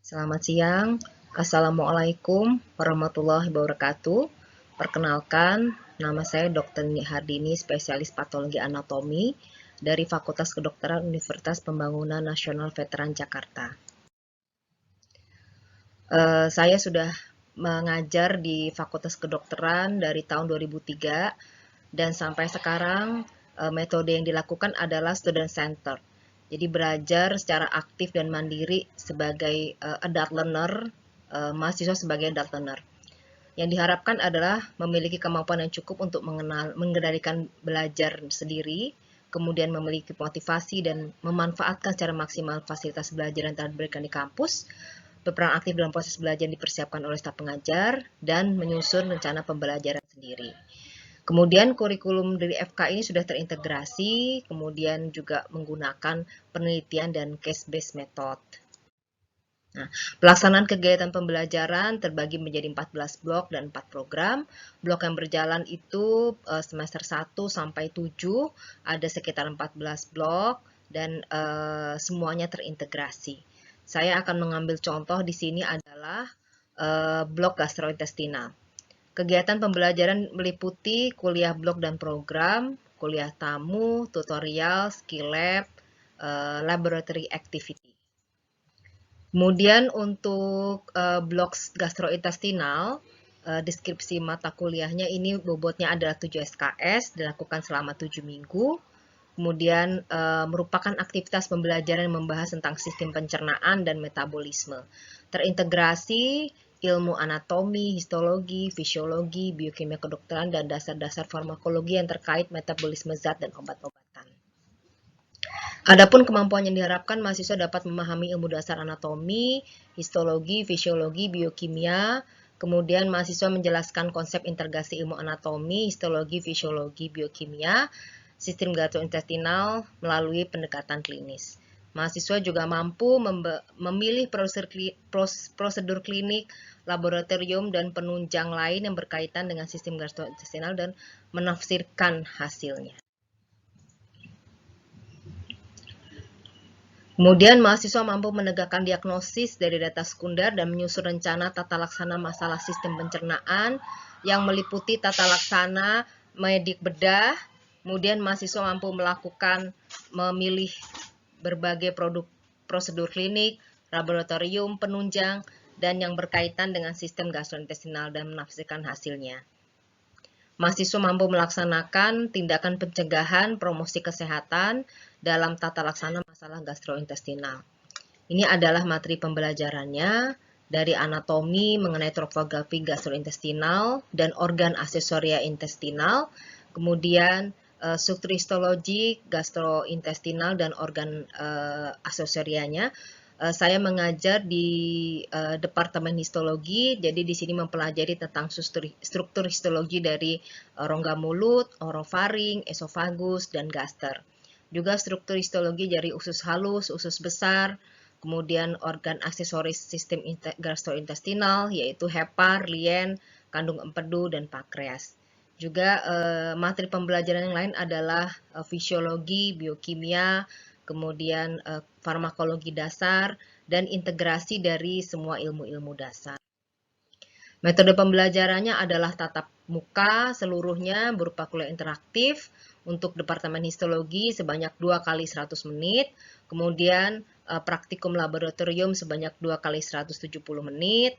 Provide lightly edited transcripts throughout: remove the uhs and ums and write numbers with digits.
Selamat siang, Assalamualaikum warahmatullahi wabarakatuh. Perkenalkan, nama saya Dr. Hardini, spesialis patologi anatomi dari Fakultas Kedokteran Universitas Pembangunan Nasional Veteran Jakarta. Saya sudah mengajar di Fakultas Kedokteran dari tahun 2003 dan sampai sekarang metode yang dilakukan adalah student center. Jadi belajar secara aktif dan mandiri sebagai adult learner, mahasiswa sebagai adult learner. Yang diharapkan adalah memiliki kemampuan yang cukup untuk mengendalikan belajar sendiri, kemudian memiliki motivasi dan memanfaatkan secara maksimal fasilitas belajar yang telah diberikan di kampus, berperan aktif dalam proses belajar yang dipersiapkan oleh staf pengajar, dan menyusun rencana pembelajaran sendiri. Kemudian kurikulum dari FK ini sudah terintegrasi, kemudian juga menggunakan penelitian dan case-based method. Nah, pelaksanaan kegiatan pembelajaran terbagi menjadi 14 blok dan 4 program. Blok yang berjalan itu semester 1 sampai 7, ada sekitar 14 blok dan semuanya terintegrasi. Saya akan mengambil contoh di sini adalah blok gastrointestinal. Kegiatan pembelajaran meliputi kuliah blok dan program, kuliah tamu, tutorial, skill lab, laboratory activity. Kemudian untuk blok gastrointestinal, deskripsi mata kuliahnya ini bobotnya adalah 7 SKS, dilakukan selama 7 minggu. Kemudian merupakan aktivitas pembelajaran yang membahas tentang sistem pencernaan dan metabolisme. Terintegrasi ilmu anatomi, histologi, fisiologi, biokimia kedokteran, dan dasar-dasar farmakologi yang terkait metabolisme zat dan obat-obatan. Adapun kemampuan yang diharapkan, mahasiswa dapat memahami ilmu dasar anatomi, histologi, fisiologi, biokimia. Kemudian mahasiswa menjelaskan konsep integrasi ilmu anatomi, histologi, fisiologi, biokimia, sistem gastrointestinal melalui pendekatan klinis. Mahasiswa juga mampu memilih prosedur klinik, laboratorium, dan penunjang lain yang berkaitan dengan sistem gastrointestinal dan menafsirkan hasilnya. Kemudian mahasiswa mampu menegakkan diagnosis dari data sekunder dan menyusun rencana tata laksana masalah sistem pencernaan yang meliputi tata laksana medik bedah. Kemudian mahasiswa mampu memilih berbagai prosedur klinik, laboratorium, penunjang, dan yang berkaitan dengan sistem gastrointestinal dan menafsirkan hasilnya. Mahasiswa mampu melaksanakan tindakan pencegahan promosi kesehatan dalam tata laksana masalah gastrointestinal. Ini adalah materi pembelajarannya dari anatomi mengenai trofografi gastrointestinal dan organ aksesoria intestinal, kemudian struktur histologi gastrointestinal dan organ aksesorianya. Saya mengajar di Departemen Histologi, jadi di sini mempelajari tentang struktur histologi dari rongga mulut, orofaring, esofagus, dan gaster. Juga struktur histologi dari usus halus, usus besar, kemudian organ aksesoris sistem gastrointestinal, yaitu hepar, lien, kandung empedu, dan pankreas. Juga materi pembelajaran yang lain adalah fisiologi, biokimia, kemudian farmakologi dasar, dan integrasi dari semua ilmu-ilmu dasar. Metode pembelajarannya adalah tatap muka seluruhnya berupa kuliah interaktif untuk Departemen Histologi sebanyak 2 kali 100 menit, kemudian praktikum laboratorium sebanyak 2 kali 170 menit,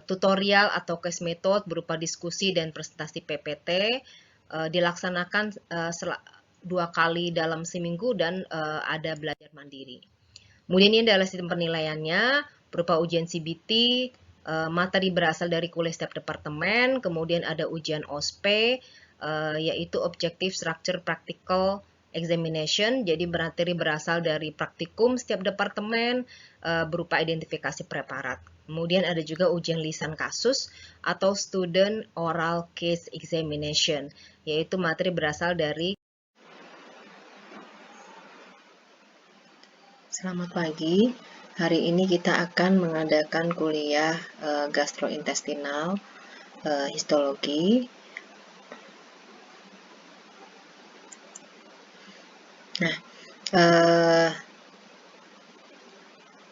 tutorial atau case method berupa diskusi dan presentasi PPT, dilaksanakan 2 kali dalam seminggu dan ada belajar mandiri. Kemudian ini adalah sistem penilaiannya berupa ujian CBT, materi berasal dari kuliah setiap departemen, kemudian ada ujian OSPE, yaitu Objective Structure Practical Examination, jadi materi berasal dari praktikum setiap departemen berupa identifikasi preparat. Kemudian ada juga ujian lisan kasus atau Student Oral Case Examination, yaitu materi berasal dari. Selamat pagi, hari ini kita akan mengadakan kuliah gastrointestinal histologi. Nah,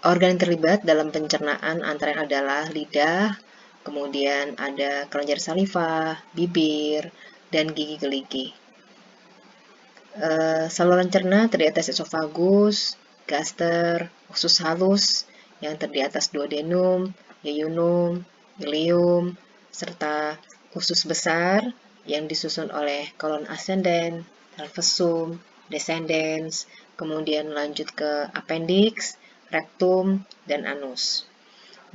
Organ yang terlibat dalam pencernaan antara lain adalah lidah, kemudian ada kelenjar saliva, bibir, dan gigi geligi. Saluran cerna terdiri atas esofagus, gaster, usus halus yang terdiri atas duodenum, yeyunum, ileum, serta usus besar yang disusun oleh kolon ascendens, trapezium, descendens, kemudian lanjut ke appendix, rektum, dan anus.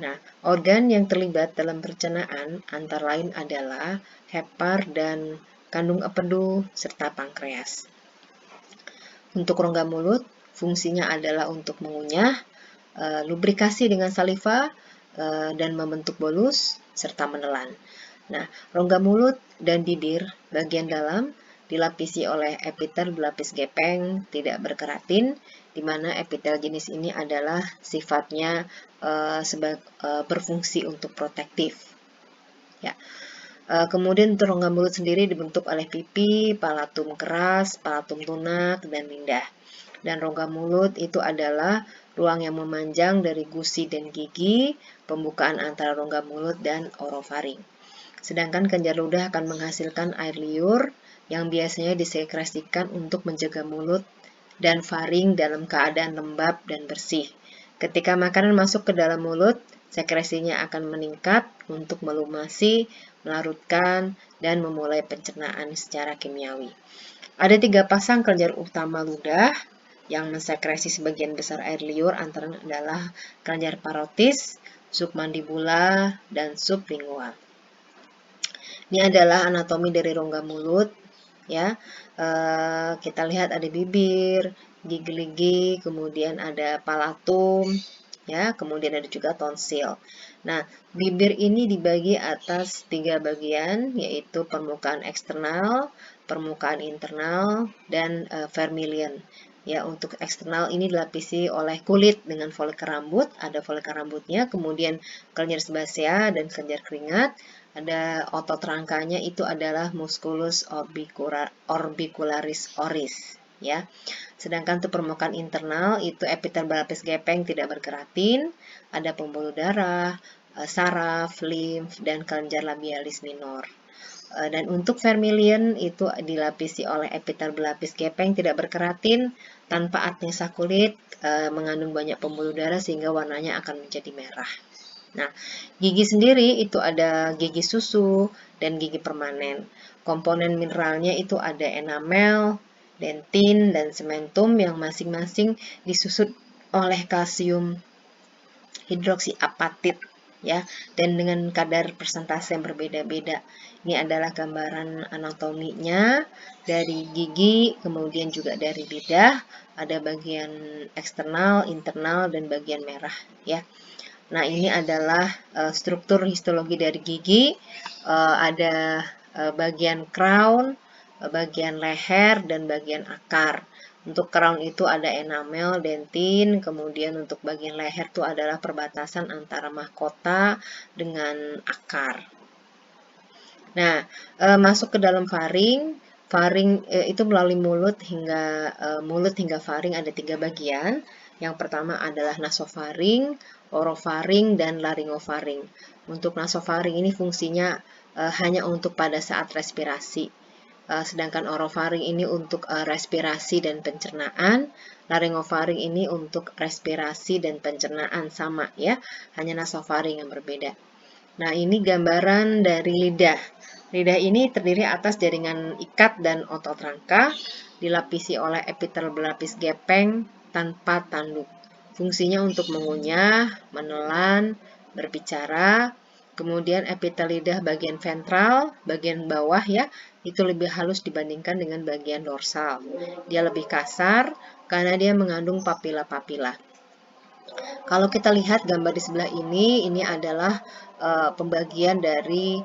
Nah, organ yang terlibat dalam pencernaan antara lain adalah hepar dan kandung empedu serta pankreas. Untuk rongga mulut, fungsinya adalah untuk mengunyah, lubrikasi dengan saliva, dan membentuk bolus, serta menelan. Nah, rongga mulut dan bibir bagian dalam dilapisi oleh epitel berlapis gepeng tidak berkeratin, di mana epitel jenis ini adalah sifatnya berfungsi untuk protektif. Ya. Kemudian untuk rongga mulut sendiri dibentuk oleh pipi, palatum keras, palatum lunak, dan lidah. Dan rongga mulut itu adalah ruang yang memanjang dari gusi dan gigi, pembukaan antara rongga mulut dan orofaring. Sedangkan kelenjar ludah akan menghasilkan air liur yang biasanya disekresikan untuk menjaga mulut dan faring dalam keadaan lembab dan bersih. Ketika makanan masuk ke dalam mulut, sekresinya akan meningkat untuk melumasi, melarutkan, dan memulai pencernaan secara kimiawi. Ada 3 pasang kelenjar utama ludah yang mensekresi sebagian besar air liur, antara adalah kelenjar parotis, submandibula, dan sublingual. Ini adalah anatomi dari rongga mulut. Ya, kita lihat ada bibir, gigi geligi, kemudian ada palatum, ya, kemudian ada juga tonsil. Nah, bibir ini dibagi atas 3 bagian, yaitu permukaan eksternal, permukaan internal, dan vermilion. Ya, untuk eksternal ini dilapisi oleh kulit dengan folikel rambut, ada folikel rambutnya, kemudian kelenjar sebasea dan kelenjar keringat. Ada otot rangkanya, itu adalah musculus orbicularis oris, ya. Sedangkan untuk permukaan internal itu epitel berlapis gepeng tidak berkeratin, ada pembuluh darah, saraf, limf, dan kelenjar labialis minor. Dan untuk vermilion itu dilapisi oleh epitel berlapis gepeng tidak berkeratin tanpa atnesa kulit, mengandung banyak pembuluh darah sehingga warnanya akan menjadi merah. Nah, gigi sendiri itu ada gigi susu dan gigi permanen. Komponen mineralnya itu ada enamel, dentin, dan sementum yang masing-masing disusun oleh kalsium hidroksiapatit, ya, dan dengan kadar persentase yang berbeda-beda. Ini adalah gambaran anatominya dari gigi, kemudian juga dari lidah, ada bagian eksternal, internal, dan bagian merah, ya. Nah, ini adalah struktur histologi dari gigi. Ada bagian crown, bagian leher, dan bagian akar. Untuk crown itu ada enamel, dentin, kemudian untuk bagian leher itu adalah perbatasan antara mahkota dengan akar. Nah, masuk ke dalam faring. Faring itu melalui mulut hingga faring ada 3 bagian. Yang pertama adalah nasofaring, orofaring, dan laringofaring. Untuk nasofaring ini fungsinya hanya untuk pada saat respirasi. Sedangkan orofaring ini untuk respirasi dan pencernaan, laringofaring ini untuk respirasi dan pencernaan, sama ya, hanya nasofaring yang berbeda. Nah, ini gambaran dari lidah. Lidah ini terdiri atas jaringan ikat dan otot rangka, dilapisi oleh epitel berlapis gepeng tanpa tanduk. Fungsinya untuk mengunyah, menelan, berbicara. Kemudian epitel lidah bagian ventral, bagian bawah ya, itu lebih halus dibandingkan dengan bagian dorsal. Dia lebih kasar karena dia mengandung papila-papila. Kalau kita lihat gambar di sebelah ini adalah pembagian dari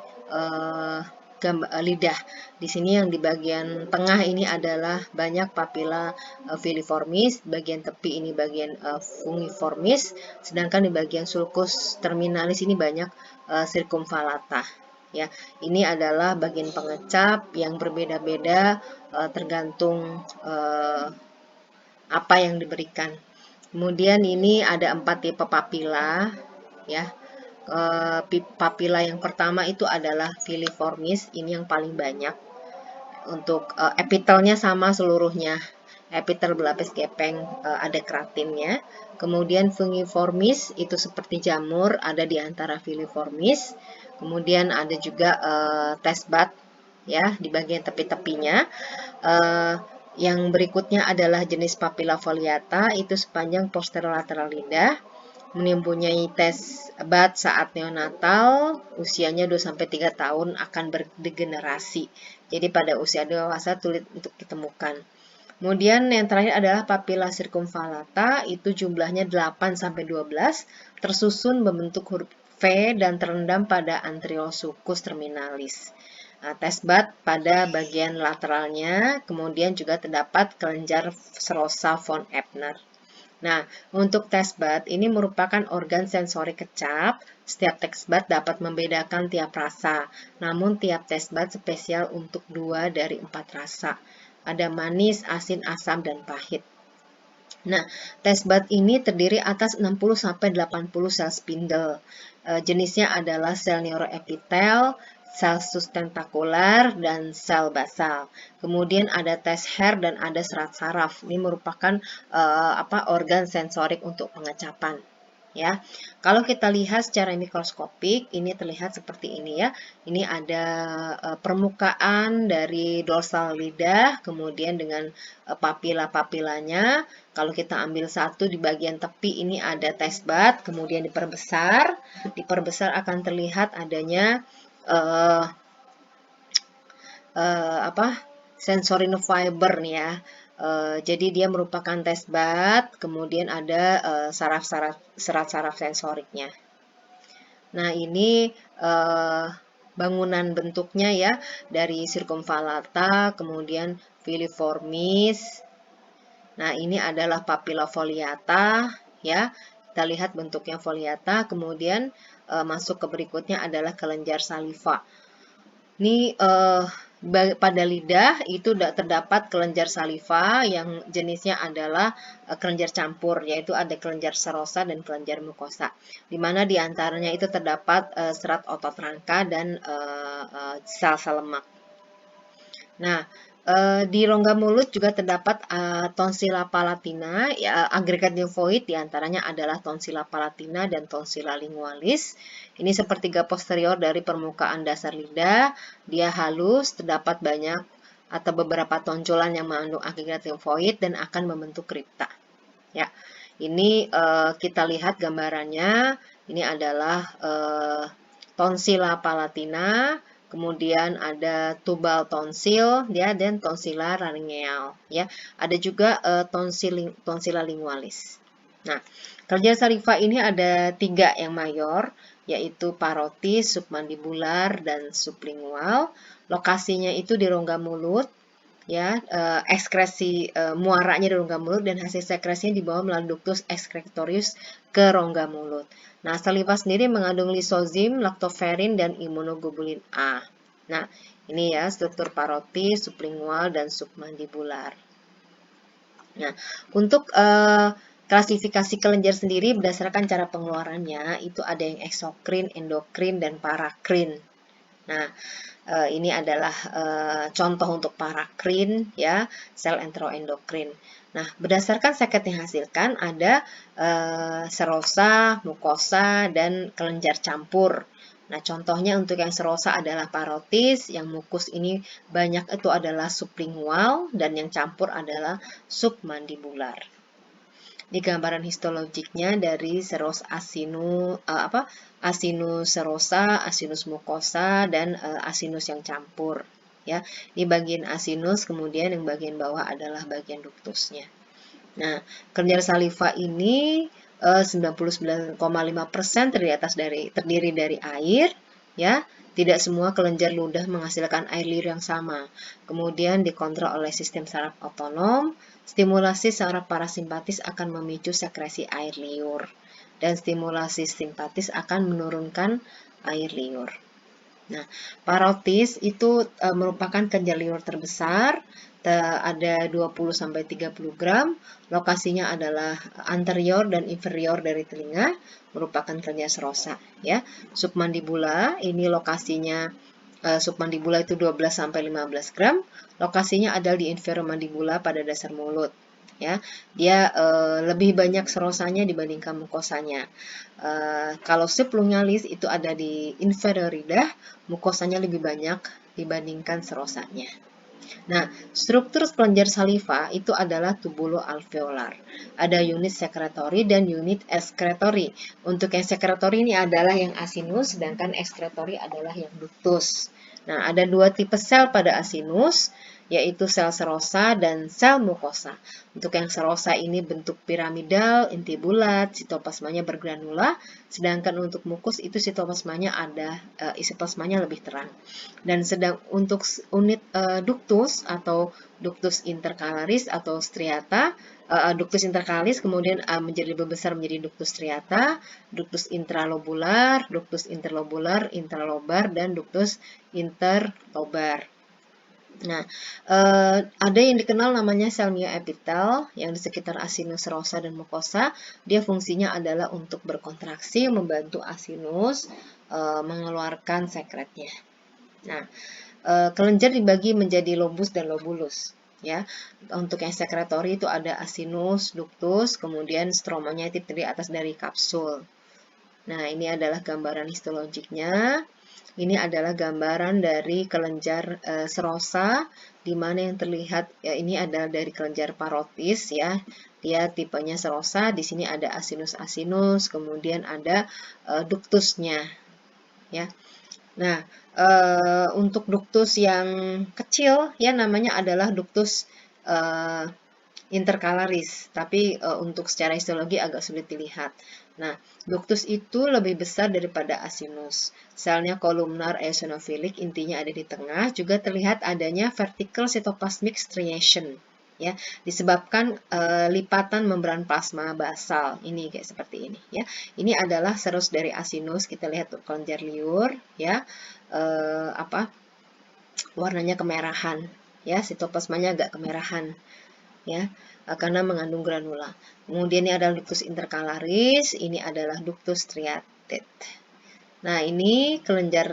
lidah. Di sini yang di bagian tengah ini adalah banyak papila filiformis, bagian tepi ini bagian fungiformis, sedangkan di bagian sulcus terminalis ini banyak circumvallata. Ya, ini adalah bagian pengecap yang berbeda-beda tergantung apa yang diberikan. Kemudian ini ada 4 tipe papila ya. Papila yang pertama itu adalah filiformis, ini yang paling banyak. Untuk epitelnya sama seluruhnya. Epitel berlapis gepeng, ada keratinnya. Kemudian fungiformis itu seperti jamur, ada di antara filiformis. Kemudian ada juga testbud ya di bagian tepi-tepinya. Yang berikutnya adalah jenis papila foliata, itu sepanjang posterolateral lidah, mempunyai testbud saat neonatal, usianya 2-3 tahun akan berdegenerasi. Jadi pada usia dewasa sulit untuk ditemukan. Kemudian yang terakhir adalah papila circumvallata, itu jumlahnya 8-12, tersusun membentuk huruf V dan terendam pada antriosulcus terminalis. Nah, testbud pada bagian lateralnya, kemudian juga terdapat kelenjar serosa von Ebner. Nah, untuk testbud ini merupakan organ sensori kecap. Setiap testbud dapat membedakan tiap rasa, namun tiap testbud spesial untuk 2 dari 4 rasa. Ada manis, asin, asam, dan pahit. Nah, testbud ini terdiri atas 60-80 sel spindle. Jenisnya adalah sel neuroepitel, sel sustentakular, dan sel basal. Kemudian ada test hair dan ada serat saraf. Ini merupakan organ sensorik untuk pengecapan. Ya, kalau kita lihat secara mikroskopik, ini terlihat seperti ini ya. Ini ada permukaan dari dorsal lidah, kemudian dengan papila-papilanya. Kalau kita ambil satu di bagian tepi, ini ada testbud, kemudian diperbesar. Diperbesar akan terlihat adanya sensory fiber nih ya. Jadi dia merupakan testbud, kemudian ada serat-saraf sensoriknya. Nah, ini bangunan bentuknya ya, dari circumvallata, kemudian filiformis. Nah, ini adalah papila foliata ya. Kita lihat bentuknya foliata, kemudian masuk ke berikutnya adalah kelenjar saliva. Ini pada lidah itu terdapat kelenjar saliva yang jenisnya adalah kelenjar campur, yaitu ada kelenjar serosa dan kelenjar mukosa, di mana diantaranya itu terdapat serat otot rangka dan sel-sel lemak. Nah, di rongga mulut juga terdapat tonsilla palatina, ya, agregat limfoid diantaranya adalah tonsilla palatina dan tonsilla lingualis. Ini sepertiga posterior dari permukaan dasar lidah, dia halus, terdapat banyak atau beberapa tonjolan yang mengandung agregat limfoid dan akan membentuk kripta. Ya, ini kita lihat gambarannya. Ini adalah tonsilla palatina. Kemudian ada tubal tonsil ya, dan tonsilla laryngeal ya. Ada juga tonsilla lingualis. Nah, kelenjar saliva ini ada 3 yang mayor, yaitu parotis, submandibular, dan sublingual. Lokasinya itu di rongga mulut ya, ekskresi muaranya di rongga mulut dan hasil sekresinya dibawa melalui ductus excretorius ke rongga mulut. Nah, saliva sendiri mengandung lisozim, laktoferin, dan imunoglobulin A. Nah, ini ya struktur parotis, sublingual, dan submandibular. Nah, untuk klasifikasi kelenjar sendiri berdasarkan cara pengeluarannya, itu ada yang eksokrin, endokrin, dan parakrin. Nah, ini adalah contoh untuk parakrin ya, sel enteroendokrin. Nah, berdasarkan seket yang dihasilkan ada serosa, mukosa, dan kelenjar campur. Nah, contohnya untuk yang serosa adalah parotis, yang mukus ini banyak itu adalah sublingual, dan yang campur adalah submandibular. Di gambaran histologiknya dari seros asinus serosa, asinus mucosa, dan asinus yang campur. Ya, di bagian asinus, kemudian yang bagian bawah adalah bagian ductusnya. Nah, kelenjar saliva ini 99,5% terdiri dari air, ya. Tidak semua kelenjar ludah menghasilkan air liur yang sama. Kemudian dikontrol oleh sistem saraf otonom. Stimulasi saraf parasimpatis akan memicu sekresi air liur, dan stimulasi simpatis akan menurunkan air liur. Nah, parotis itu merupakan kelenjar liur terbesar, ada 20-30 gram. Lokasinya adalah anterior dan inferior dari telinga, merupakan kelenjar serosa. Ya, submandibula ini lokasinya submandibula itu 12-15 gram. Lokasinya ada di inferior mandibula pada dasar mulut. Ya, dia lebih banyak serosanya dibandingkan mukosanya. Kalau sublunalis itu ada di inferior lidah, mukosanya lebih banyak dibandingkan serosanya. Nah, struktur kelenjar saliva itu adalah tubulo-alveolar. Ada unit sekretori dan unit ekskretori. Untuk yang sekretori ini adalah yang asinus, sedangkan ekskretori adalah yang ductus. Nah, ada dua tipe sel pada asinus, yaitu sel serosa dan sel mukosa. Untuk yang serosa ini bentuk piramidal, inti bulat, sitoplasmanya bergranula, sedangkan untuk mukus itu sitoplasmanya ada, isoplasmanya lebih terang. Dan sedang untuk unit ductus atau ductus intercalaris atau striata, ductus intercalaris kemudian menjadi lebih besar menjadi ductus striata, ductus intralobular, intralobar, dan ductus interlobar. Nah, ada yang dikenal namanya sel mioepitel yang di sekitar asinus, serosa, dan mukosa. Dia fungsinya adalah untuk berkontraksi, membantu asinus mengeluarkan sekretnya. Nah, kelenjar dibagi menjadi lobus dan lobulus. Ya, untuk yang sekretori itu ada asinus, ductus, kemudian stromanya itu terdiri atas dari kapsul. Nah, ini adalah gambaran histologiknya. Ini adalah gambaran dari kelenjar serosa, di mana yang terlihat ya, ini adalah dari kelenjar parotis ya. Dia tipenya serosa. Di sini ada asinus, kemudian ada ductusnya ya. Nah, untuk ductus yang kecil ya namanya adalah ductus intercalaris, tapi untuk secara histologi agak sulit dilihat. Nah, ductus itu lebih besar daripada asinus. Selnya kolumnar eosinofilik, intinya ada di tengah, juga terlihat adanya vertical cytoplasmic striation. Ya, disebabkan lipatan membran plasma basal ini kayak seperti ini ya. Ini adalah serus dari asinus, kita lihat kelenjar liur ya, warnanya kemerahan ya, sitoplasmanya agak kemerahan ya, karena mengandung granula. Kemudian ini adalah ductus intercalaris, ini adalah ductus striated. Nah, ini kelenjar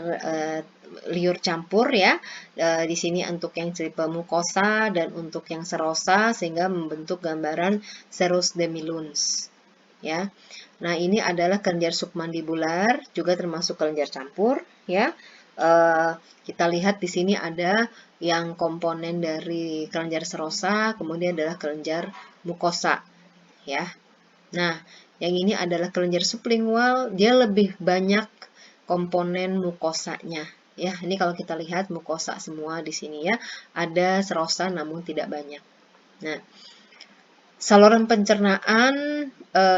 liur campur ya. Di sini untuk yang tipe mukosa dan untuk yang serosa sehingga membentuk gambaran serus demiluns ya. Nah, ini adalah kelenjar submandibular, juga termasuk kelenjar campur ya. Kita lihat di sini ada yang komponen dari kelenjar serosa, kemudian adalah kelenjar mukosa ya. Nah, yang ini adalah kelenjar sublingual, dia lebih banyak komponen mukosanya ya. Ini kalau kita lihat mukosa semua di sini ya, ada serosa namun tidak banyak. Nah, saluran pencernaan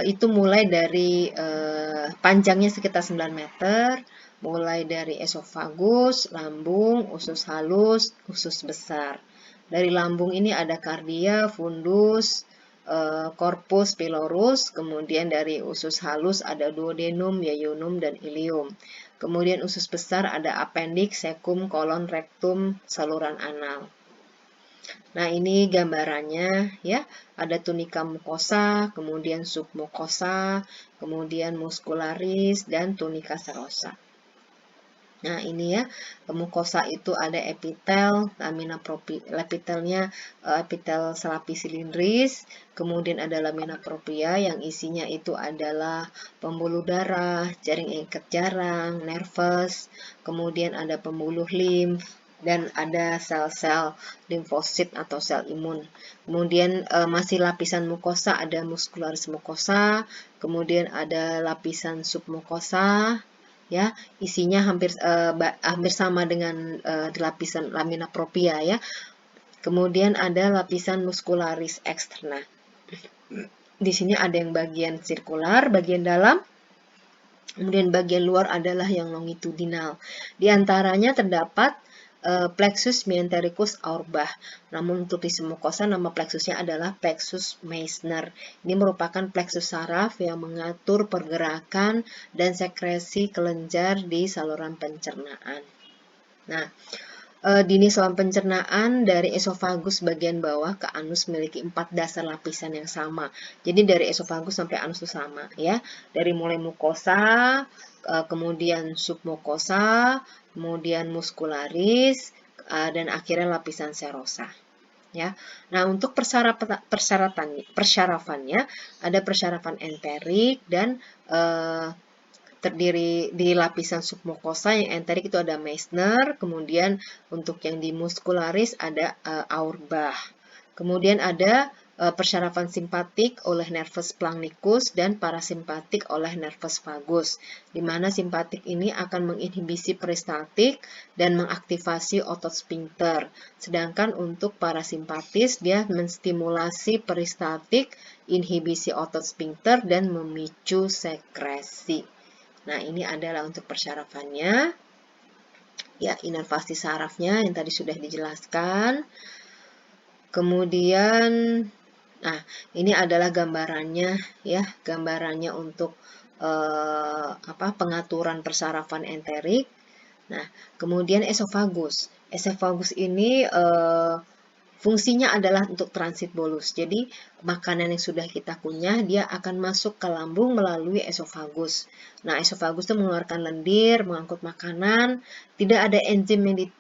itu mulai dari panjangnya sekitar 9 meter, mulai dari esofagus, lambung, usus halus, usus besar. Dari lambung ini ada kardia, fundus, corpus pilorus, kemudian dari usus halus ada duodenum, yeyunum, dan ilium. Kemudian usus besar ada appendix, cecum, kolon, rektum, saluran anal. Nah, ini gambarannya ya. Ada tunika mukosa, kemudian submukosa, kemudian muscularis, dan tunika serosa. Nah, ini ya, mukosa itu ada epitel, lamina epitelnya epitel selapi silindris, kemudian ada lamina propria yang isinya itu adalah pembuluh darah, jaring ikat jarang, nervus, kemudian ada pembuluh limf, dan ada sel-sel limfosit atau sel imun. Kemudian masih lapisan mukosa ada muscularis mukosa, kemudian ada lapisan submukosa ya, isinya hampir sama dengan di lapisan lamina propria ya. Kemudian ada lapisan muscularis eksterna. Di sini ada yang bagian sirkular, bagian dalam. Kemudian bagian luar adalah yang longitudinal. Di antaranya terdapat plexus mesentericus auerbach. Namun untuk di mukosa nama plexusnya adalah plexus Meissner. Ini merupakan plexus saraf yang mengatur pergerakan dan sekresi kelenjar di saluran pencernaan. Nah, dini saluran pencernaan dari esofagus bagian bawah ke anus memiliki 4 dasar lapisan yang sama. Jadi dari esofagus sampai anus itu sama ya. Dari mulai mukosa, kemudian submukosa, kemudian muskularis, dan akhirnya lapisan serosa. Ya. Nah, untuk persyarafannya ada persyarafan enterik dan terdiri di lapisan submukosa. Yang enterik itu ada Meissner, kemudian untuk yang di muskularis ada Auerbach. Kemudian ada persyarafan simpatik oleh nervus plangnicus dan parasimpatik oleh nervus vagus, di mana simpatik ini akan menginhibisi peristaltik dan mengaktifasi otot sphincter, sedangkan untuk parasimpatis dia menstimulasi peristaltik, inhibisi otot sphincter, dan memicu sekresi. Nah, ini adalah untuk persyarafannya. Ya, inervasi sarafnya yang tadi sudah dijelaskan. Kemudian, nah, ini adalah gambarannya ya, gambarannya untuk pengaturan persarafan enterik. Nah, kemudian esofagus. Esofagus ini fungsinya adalah untuk transit bolus. Jadi, makanan yang sudah kita kunyah, dia akan masuk ke lambung melalui esofagus. Nah, esofagus itu mengeluarkan lendir, mengangkut makanan, tidak ada enzim yang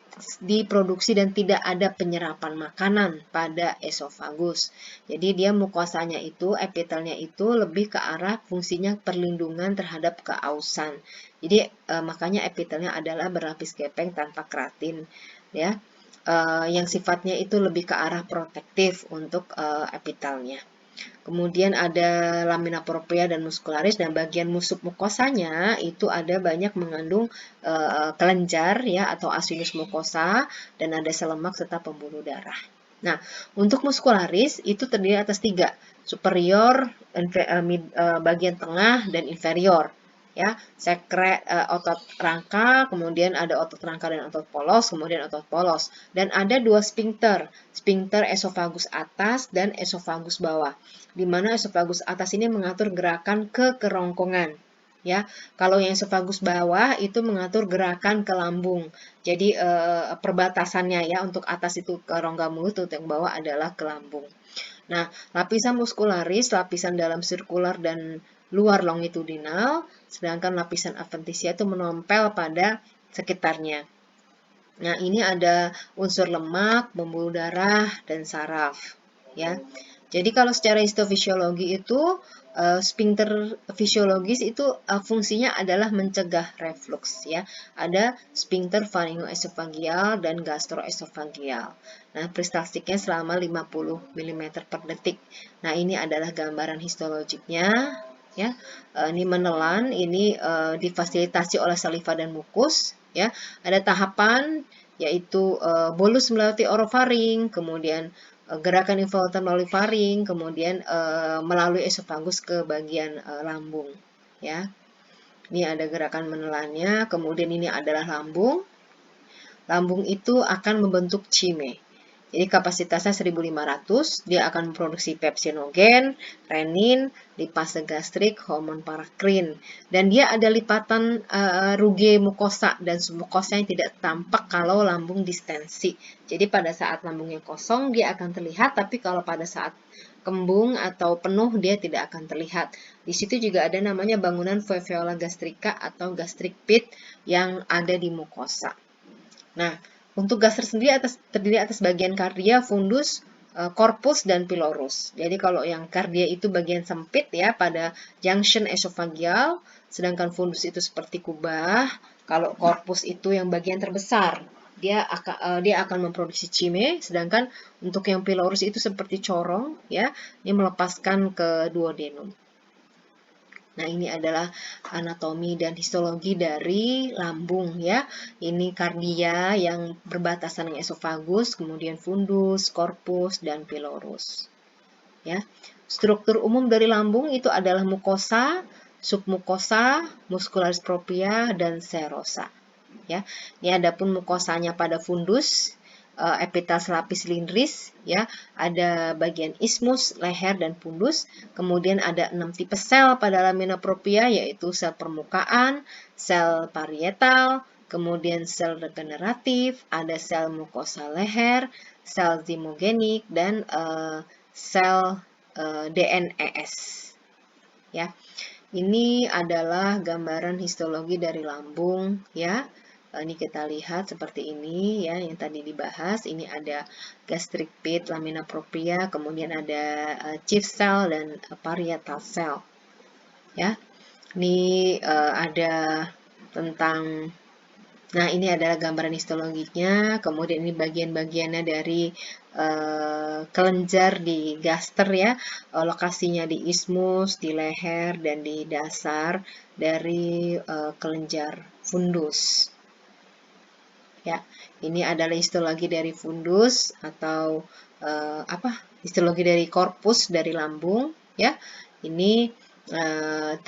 diproduksi dan tidak ada penyerapan makanan pada esofagus. Jadi, dia mukosanya itu, epitelnya itu lebih ke arah fungsinya perlindungan terhadap keausan. Jadi, makanya epitelnya adalah berlapis gepeng tanpa keratin. Ya. Yang sifatnya itu lebih ke arah protektif untuk epitelnya. Kemudian ada lamina propria dan muskularis, dan bagian submukosanya itu ada banyak mengandung kelenjar ya atau asinus mukosa, dan ada sel lemak serta pembuluh darah. Nah, untuk muskularis itu terdiri atas 3, superior, bagian tengah, dan inferior. Ya, otot rangka, kemudian ada otot rangka dan otot polos, kemudian otot polos, dan ada 2 sphincter, sphincter esofagus atas dan esofagus bawah, di mana esofagus atas ini mengatur gerakan ke kerongkongan. Ya, kalau yang esofagus bawah itu mengatur gerakan ke lambung. Jadi perbatasannya ya, untuk atas itu ke rongga mulut, untuk yang bawah adalah ke lambung. Nah, lapisan muskularis, lapisan dalam sirkular dan luar longitudinal, sedangkan lapisan adventitia itu menempel pada sekitarnya. Nah, ini ada unsur lemak, pembuluh darah, dan saraf. Ya. Jadi kalau secara histofisiologi itu sphincter fisiologis itu fungsinya adalah mencegah reflux ya. Ada sphincter faringoesofageal dan gastroesofageal. Nah, peristaltiknya selama 50 mm per detik. Nah, ini adalah gambaran histologiknya ya. Ini menelan, ini difasilitasi oleh saliva dan mukus ya. Ada tahapan yaitu bolus melewati orofaring, kemudian gerakan involuntary melalui faring, kemudian melalui esofagus ke bagian lambung. Ya, ini ada gerakan menelannya. Kemudian ini adalah lambung. Lambung itu akan membentuk cime. Jadi kapasitasnya 1500, dia akan memproduksi pepsinogen, renin, lipase gastrik, hormon parakrin. Dan dia ada lipatan ruge mukosa dan submukosa yang tidak tampak kalau lambung distensi. Jadi pada saat lambungnya kosong dia akan terlihat, tapi kalau pada saat kembung atau penuh dia tidak akan terlihat. Di situ juga ada namanya bangunan foveola gastrica atau gastric pit yang ada di mukosa. Nah, untuk gaster sendiri terdiri atas bagian kardia, fundus, korpus, dan pilorus. Jadi kalau yang kardia itu bagian sempit ya pada junction esofageal, sedangkan fundus itu seperti kubah. Kalau korpus itu yang bagian terbesar, dia akan memproduksi cime, sedangkan untuk yang pilorus itu seperti corong ya, ini melepaskan ke duodenum. Nah, ini adalah anatomi dan histologi dari lambung ya. Ini kardia yang berbatasan dengan esofagus, kemudian fundus, korpus, dan pilorus. Ya. Struktur umum dari lambung itu adalah mukosa, submukosa, muskularis propria, dan serosa. Ya. Ini adapun mukosanya pada fundus, epitel selapis silindris ya, ada bagian ismus, leher, dan pundus. Kemudian ada 6 tipe sel pada lamina propria, yaitu sel permukaan, sel parietal, kemudian sel regeneratif, ada sel mukosa leher, sel zimogenik, dan sel DNES. Ya, ini adalah gambaran histologi dari lambung, ya. Ini kita lihat seperti ini, ya, yang tadi dibahas. Ini ada gastric pit, lamina propria, kemudian ada chief cell dan parietal cell. Ya, ini ada tentang. Nah, ini adalah gambaran histologinya, kemudian ini bagian-bagiannya dari kelenjar di gaster, ya, lokasinya di ismus, di leher, dan di dasar dari kelenjar fundus. Ya, ini adalah histologi dari fundus atau histologi dari korpus dari lambung, ya. Ini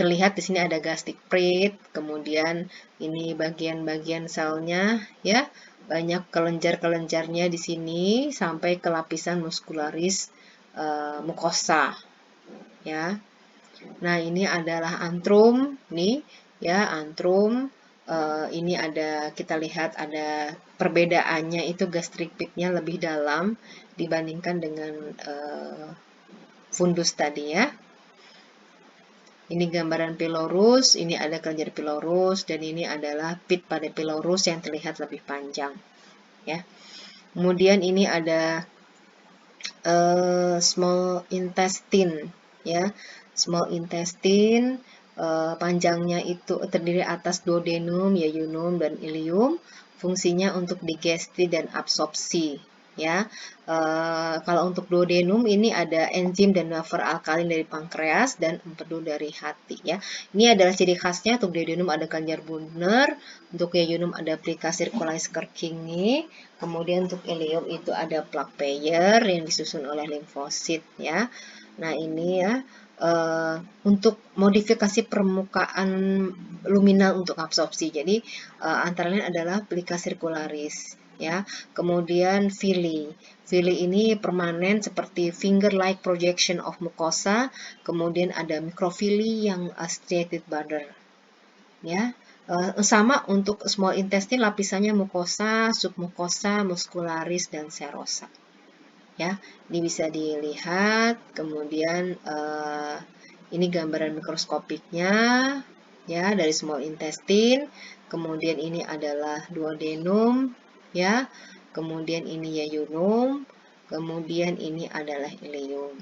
terlihat di sini ada gastric pit, kemudian ini bagian-bagian selnya, ya, banyak kelenjar-kelenjarnya di sini sampai ke lapisan muskularis mukosa, ya. Nah, ini adalah antrum, nih, ya, antrum. Ini ada, kita lihat ada perbedaannya, itu gastric pit-nya lebih dalam dibandingkan dengan fundus tadi, ya. Ini gambaran pylorus, ini ada kelenjar pylorus, dan ini adalah pit pada pylorus yang terlihat lebih panjang, ya. Kemudian ini ada small intestine, ya. Small intestine panjangnya itu terdiri atas duodenum, yeyunum, dan ileum. Fungsinya untuk digesti dan absorpsi, ya. Kalau untuk duodenum ini ada enzim dan wafer alkalin dari pankreas dan empedu dari hati, ya. Ini adalah ciri khasnya. Untuk duodenum ada kelenjar Brunner, untuk yeyunum ada plica circularis Purkinje, kemudian untuk ileum itu ada plaque Peyer yang disusun oleh limfosit, ya. Nah, ini, ya, untuk modifikasi permukaan luminal untuk absorpsi. Jadi antara lain adalah plica circularis, ya. Kemudian villi. Villi ini permanen seperti finger-like projection of mucosa. Kemudian ada microvilli yang striated border, ya. Sama untuk small intestine, lapisannya mukosa, submukosa, muscularis, dan serosa. Ya, ini bisa dilihat. Kemudian ini gambaran mikroskopiknya, ya, dari small intestine. Kemudian ini adalah duodenum, ya. Kemudian ini yeyunum. Kemudian ini adalah ileum,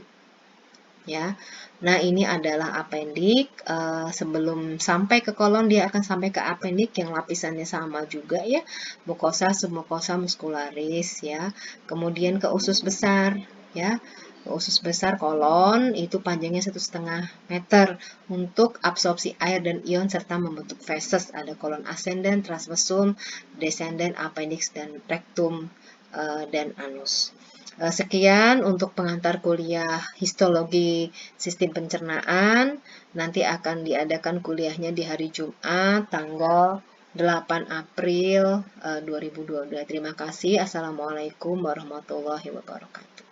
ya. Nah, ini adalah apendik. Sebelum sampai ke kolon, dia akan sampai ke apendik yang lapisannya sama juga, ya, mukosa, submukosa, muscularis, ya. Kemudian ke usus besar, ya. Ke usus besar kolon itu panjangnya 1,5 meter untuk absorpsi air dan ion serta membentuk feses. Ada kolon ascendant, transversum, descendant, appendix, dan rectum dan anus. Sekian untuk pengantar kuliah histologi sistem pencernaan. Nanti akan diadakan kuliahnya di hari Jumat tanggal 8 April 2022. Terima kasih. Assalamualaikum warahmatullahi wabarakatuh.